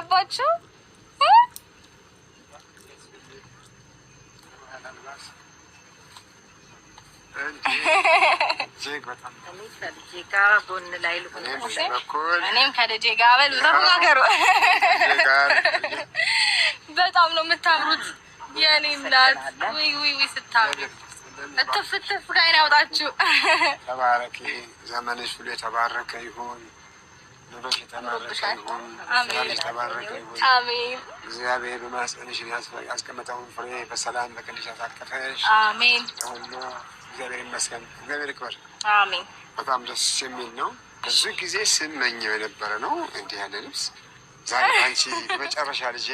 ገባችሁ? እኔም ከልጄ ጋር በሉ ተፎካከሩ። በጣም ነው የምታምሩት የኔ እናት። ውይ ውይ ውይ ስታምሩ እትፍ እትፍ ከዓይን ያውጣችሁ። ተባረኪ፣ ዘመንሽ ሁሉ የተባረከ ይሁን። ኑሮሽ የተባረከ ይሁን። ስራሽ የተባረከ ይሁን። አሜን። እግዚአብሔር በማኅፀንሽ ያስቀመጠውን ፍሬ በሰላም በቀንሽ ያሳቅፈሽ። አሜን። ሁሉ እግዚአብሔር ይመስገን። እግዚአብሔር ይክበር። አሜን። በጣም ደስ የሚል ነው። ብዙ ጊዜ ስመኘው የነበረ ነው እንዲህ ያለ ልብስ። ዛሬ አንቺ በመጨረሻ ልጄ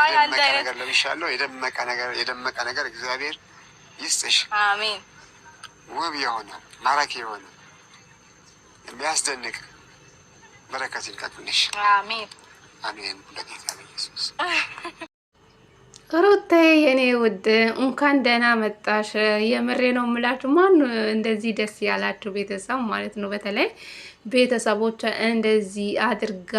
የደመቀ ነገር ለብሻለሁ። የደመቀ ነገር እግዚአብሔር ይስጥሽ። አሜን። ውብ የሆነ ማራኪ የሆነ የሚያስደንቅ በረከት ይልቀቅልሽ። አሜን አሜን። በጌታ በኢየሱስ ሩቴ የኔ ውድ እንኳን ደህና መጣሽ። የምሬ ነው የምላችሁ። ማን እንደዚህ ደስ ያላችሁ ቤተሰብ ማለት ነው። በተለይ ቤተሰቦች እንደዚህ አድርጋ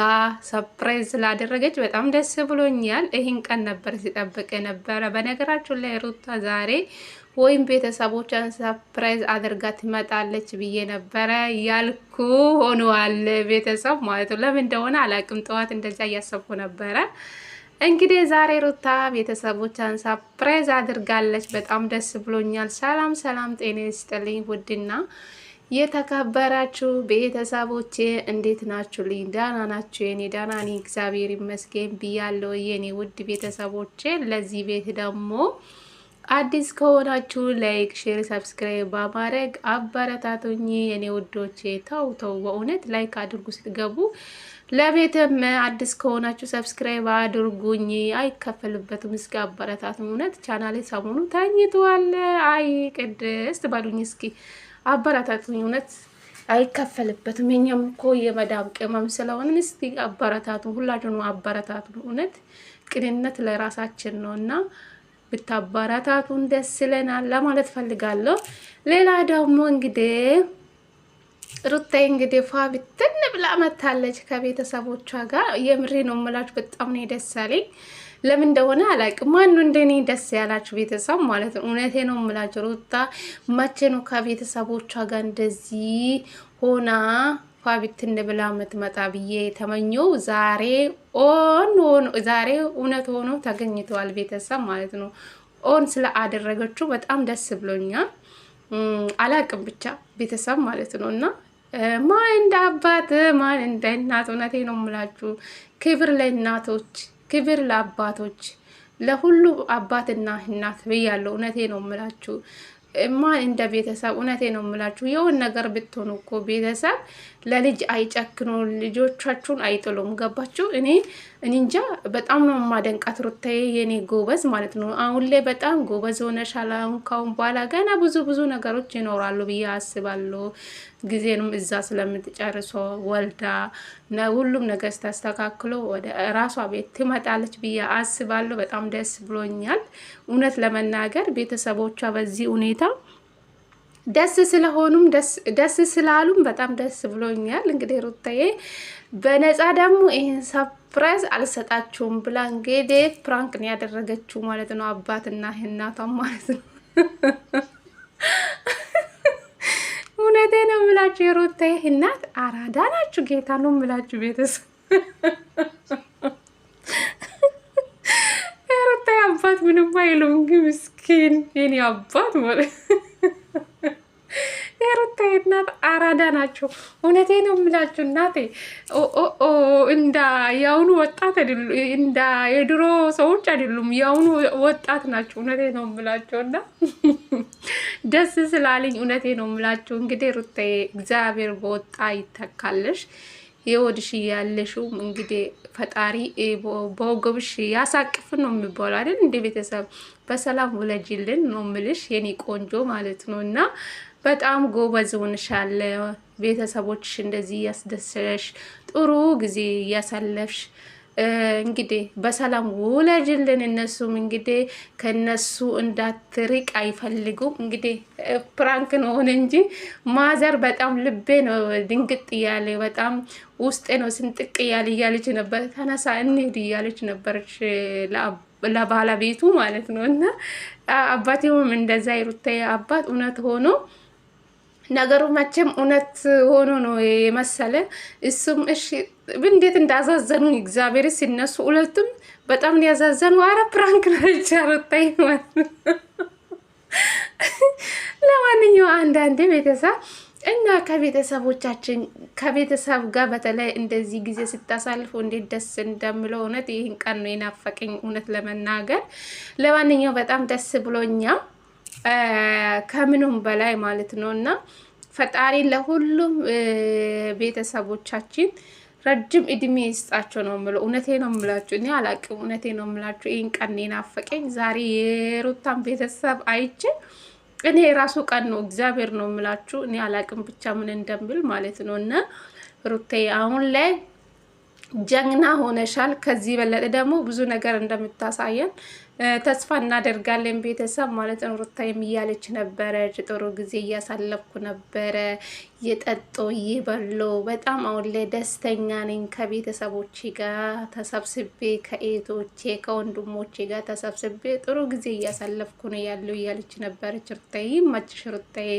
ሰርፕራይዝ ስላደረገች በጣም ደስ ብሎኛል። ይህን ቀን ነበር ሲጠብቅ የነበረ። በነገራችሁ ላይ ሩታ ዛሬ ወይም ቤተሰቦቿን ሰርፕራይዝ አድርጋ ትመጣለች ብዬ ነበረ ያልኩ ሆኗል ቤተሰብ ማለት ነው። ለምን እንደሆነ አላቅም። ጠዋት እንደዛ እያሰብኩ ነበረ። እንግዲህ ዛሬ ሩታ ቤተሰቦቿን ሰርፕራይዝ አድርጋለች። በጣም ደስ ብሎኛል። ሰላም ሰላም፣ ጤና ይስጥልኝ ውድና የተከበራችሁ ቤተሰቦቼ እንዴት ናችሁ? ልኝ ዳና ናችሁ? የኔ ዳና ነኝ እግዚአብሔር ይመስገን ብያለሁ። የኔ ውድ ቤተሰቦቼ ለዚህ ቤት ደግሞ አዲስ ከሆናችሁ ላይክ፣ ሼር፣ ሰብስክራይብ በማድረግ አበረታቱኝ የኔ ውዶቼ። ተው በእውነት ላይክ አድርጉ ስትገቡ። ለቤትም አዲስ ከሆናችሁ ሰብስክራይብ አድርጉኝ፣ አይከፈልበትም። እስኪ አበረታቱኝ። እውነት ቻናሌ ሰሞኑ ተኝቷል። አይ ቅድስት ባሉኝ እስኪ አበረታቱኝ። እውነት አይከፈልበትም። የኛም እኮ የመዳም ቅመም ስለሆነ እስኪ አበረታቱን፣ ሁላችሁም አበረታቱን። እውነት ቅንነት ለራሳችን ነውና ብታበረታቱን ደስ ይለናል ለማለት ፈልጋለሁ። ሌላ ደግሞ እንግዲህ ሩታዬ እንግዲህ ፋቢትን ብላ መታለች ከቤተሰቦቿ ጋር። የምሬ ነው የምላችሁ፣ በጣም ነው ደስ ያለኝ። ለምን እንደሆነ አላውቅም። ማን ነው እንደኔ ደስ ያላችሁ ቤተሰብ ማለት ነው? እውነቴ ነው የምላችሁ። ሩታ መቼ ነው ከቤተሰቦቿ ጋር እንደዚህ ሆና ፋቢትን ብላ ምትመጣ ብዬ ተመኘው። ዛሬ እውነት ሆኖ ተገኝተዋል ቤተሰብ ማለት ነው። ኦን ስለአደረገችው በጣም ደስ ብሎኛል። አላቅም ብቻ ቤተሰብ ማለት ነው። እና ማን እንደ አባት ማን እንደ እናት፣ እውነቴ ነው የምላችሁ። ክብር ለእናቶች፣ ክብር ለአባቶች፣ ለሁሉ አባትና እናት ብያለሁ። እውነቴ ነው የምላችሁ። ማን እንደ ቤተሰብ፣ እውነቴ ነው የምላችሁ። የውን ነገር ብትሆኑ እኮ ቤተሰብ ለልጅ አይጨክኑ፣ ልጆቻችሁን አይጥሉም። ገባችሁ? እኔ እንጃ በጣም ነው የማደንቃት ሩታዬ የኔ ጎበዝ ማለት ነው። አሁን ላይ በጣም ጎበዝ ሆነሻል። ካሁን በኋላ ገና ብዙ ነገሮች ይኖራሉ ብዬ አስባለሁ። ጊዜንም እዛ ስለምትጨርሶ ወልዳ ሁሉም ነገር ስታስተካክሎ ወደ ራሷ ቤት ትመጣለች ብዬ አስባለሁ። በጣም ደስ ብሎኛል እውነት ለመናገር ቤተሰቦቿ በዚህ ሁኔታ ደስ ስለሆኑም ደስ ስላሉም በጣም ደስ ብሎኛል። እንግዲህ ሩታዬ በነፃ ደግሞ ይሄን ሰርፕራይዝ አልሰጣችሁም ብላ እንግዲህ ፕራንክ ነው ያደረገችው ማለት ነው። አባትና እናቷም ማለት ነው። እውነቴ ነው የምላችሁ የሩታዬ እናት አራዳ ናችሁ። ጌታ ነው የምላችሁ ቤተሰብ። የሩታዬ አባት ምንም አይሉም ግን ምስኪን የኔ አባት ማለት የሩታዬ እናት አራዳ ናቸው። እውነቴ ነው የምላችሁ እናቴ እንዳ የአሁኑ ወጣት አይደሉም፣ እንዳ የድሮ ሰዎች አይደሉም፣ የአሁኑ ወጣት ናቸው። እውነቴ ነው የምላችሁ እና ደስ ስላለኝ እውነቴ ነው የምላችሁ። እንግዲህ ሩታዬ እግዚአብሔር በወጣ ይተካለሽ። የወድሽ ያለሽው እንግዲህ ፈጣሪ በወገብሽ ያሳቅፍ ነው የሚባለው አይደል? እንደ ቤተሰብ በሰላም ወለጅልን ነው ምልሽ የኔ ቆንጆ ማለት ነው። እና በጣም ጎበዝ ሆነሻል። ቤተሰቦችሽ እንደዚህ ያስደሰሽ ጥሩ ጊዜ እያሳለፍሽ እንግዲህ በሰላም ውለጅልን። እነሱም እንግዲህ ከነሱ እንዳትርቅ አይፈልጉም። እንግዲህ ፕራንክ ነው እንጂ ማዘር በጣም ልቤ ነው ድንግጥ እያለ በጣም ውስጤ ነው ስንጥቅ እያለች ነበር። ተነሳ እንሂድ እያለች ነበረች ለባለቤቱ ማለት ነው። እና አባቴውም እንደዛ የሩታዬ አባት እውነት ሆኖ ነገሩ መቼም እውነት ሆኖ ነው የመሰለ። እሱም እሺ እንዴት እንዳዛዘኑ እግዚአብሔር ሲነሱ ሁለቱም በጣም ያዛዘኑ። አረ ፕራንክ ነው ሩታዬ ማለት ነው። ለማንኛውም አንዳንዴ ቤተሰብ እና ከቤተሰብ ጋር በተለይ እንደዚህ ጊዜ ስታሳልፉ እንዴት ደስ እንደምለው እውነት ይህን ቀን ነው የናፈቀኝ እውነት ለመናገር። ለማንኛውም በጣም ደስ ብሎኛል ከምኑም በላይ ማለት ነው። እና ፈጣሪ ለሁሉም ቤተሰቦቻችን ረጅም እድሜ ይስጣቸው ነው የምለው። እውነቴ ነው የምላችሁ፣ እኔ አላቅም፣ እውነቴ ነው የምላችሁ። ይህን ቀን ናፈቀኝ ዛሬ የሩታን ቤተሰብ አይቼ እኔ የራሱ ቀን ነው እግዚአብሔር ነው የምላችሁ። እኔ አላቅም ብቻ ምን እንደምብል ማለት ነው። እና ሩታዬ አሁን ላይ ጀግና ሆነሻል። ከዚህ በለጠ ደግሞ ብዙ ነገር እንደምታሳየን ተስፋ እናደርጋለን ቤተሰብ ማለት ነው። ሩታዬም እያለች ነበረች ጥሩ ጊዜ እያሳለፍኩ ነበረ፣ የጠጦ ይበሎ በጣም አሁን ላይ ደስተኛ ነኝ። ከቤተሰቦቼ ጋር ተሰብስቤ ከኤቶቼ ከወንድሞቼ ጋር ተሰብስቤ ጥሩ ጊዜ እያሳለፍኩ ነው ያለው እያለች ነበረች። ሩታዬ ይመችሽ ሩታዬ፣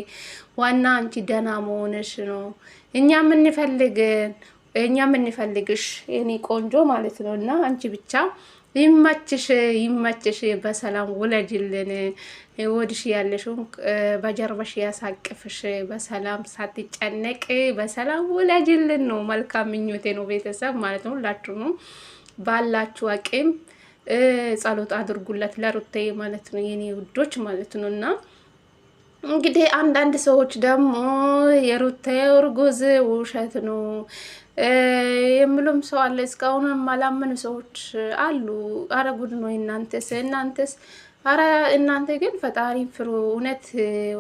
ዋና አንቺ ደህና መሆንሽ ነው እኛ የምንፈልግሽ የኔ ቆንጆ ማለት ነው። እና አንቺ ብቻ ይመችሽ፣ በሰላም ውለጅልን፣ ወድሽ ያለሽውን በጀርባሽ ያሳቅፍሽ፣ በሰላም ሳትጨነቅ በሰላም ውለጅልን ነው መልካም ምኞቴ ነው ቤተሰብ ማለት ነው። ሁላችሁም ባላችሁ አቅም ጸሎት አድርጉለት ለሩታዬ ማለት ነው የኔ ውዶች ማለት ነው። እና እንግዲህ አንዳንድ ሰዎች ደግሞ የሩታዬ እርጉዝ ውሸት ነው የምሉም ሰው አለ። እስካሁን ማላመኑ ሰዎች አሉ። አረ ጉድ ነው እናንተስ። አረ እናንተ ግን ፈጣሪ ፍሩ። እውነት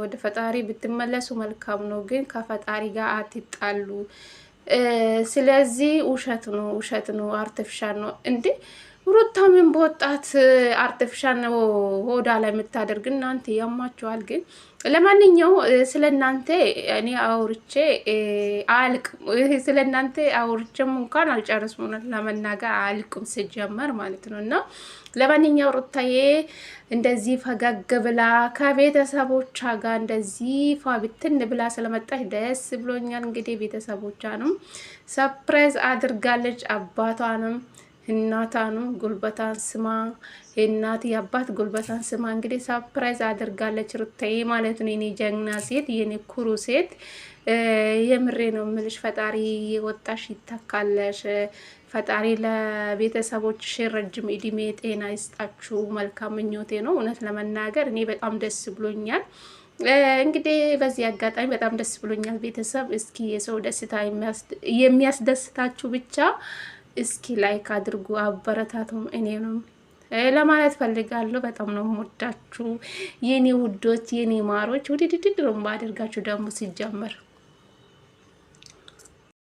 ወደ ፈጣሪ ብትመለሱ መልካም ነው። ግን ከፈጣሪ ጋር አትጣሉ። ስለዚህ ውሸት ነው፣ አርቲፊሻል ነው እንዴ ሩታ ምን በወጣት አርቲፊሻል ነው ሆዳ ላይ የምታደርግ እናንተ ያማችኋል። ግን ለማንኛው ስለናንተ እኔ አውርቼ አልቅም። ስለናንተ አውርቼም እንኳን አልጨርስም ለመናገር አልቅም ሲጀመር ማለት ነው። እና ለማንኛው ሩታዬ እንደዚህ ፈገግ ብላ ከቤተሰቦቿ ጋር እንደዚህ ፋብትን ብላ ስለመጣች ደስ ብሎኛል። እንግዲህ ቤተሰቦቿንም ሰርፕራይዝ አድርጋለች። አባቷንም እናታንም ጉልበታን ስማ የእናት የአባት ጉልበታን ስማ እንግዲህ ሰርፕራይዝ አድርጋለች ሩታዬ ማለት ነው። የኔ ጀግና ሴት፣ የኔ ኩሩ ሴት፣ የምሬ ነው የምልሽ። ፈጣሪ ወጣሽ ይተካለሽ። ፈጣሪ ለቤተሰቦችሽ ረጅም እድሜ ጤና ይስጣችሁ። መልካም ምኞቴ ነው እውነት ለመናገር እኔ በጣም ደስ ብሎኛል። እንግዲህ በዚህ አጋጣሚ በጣም ደስ ብሎኛል ቤተሰብ። እስኪ የሰው ደስታ የሚያስደስታችሁ ብቻ እስኪ ላይክ አድርጉ፣ አበረታቱም እኔንም ለማለት ፈልጋለሁ። በጣም ነው የምወዳችሁ የኔ ውዶች፣ የኔ ማሮች። ውድድድ ነው ባደርጋችሁ ደግሞ ሲጀመር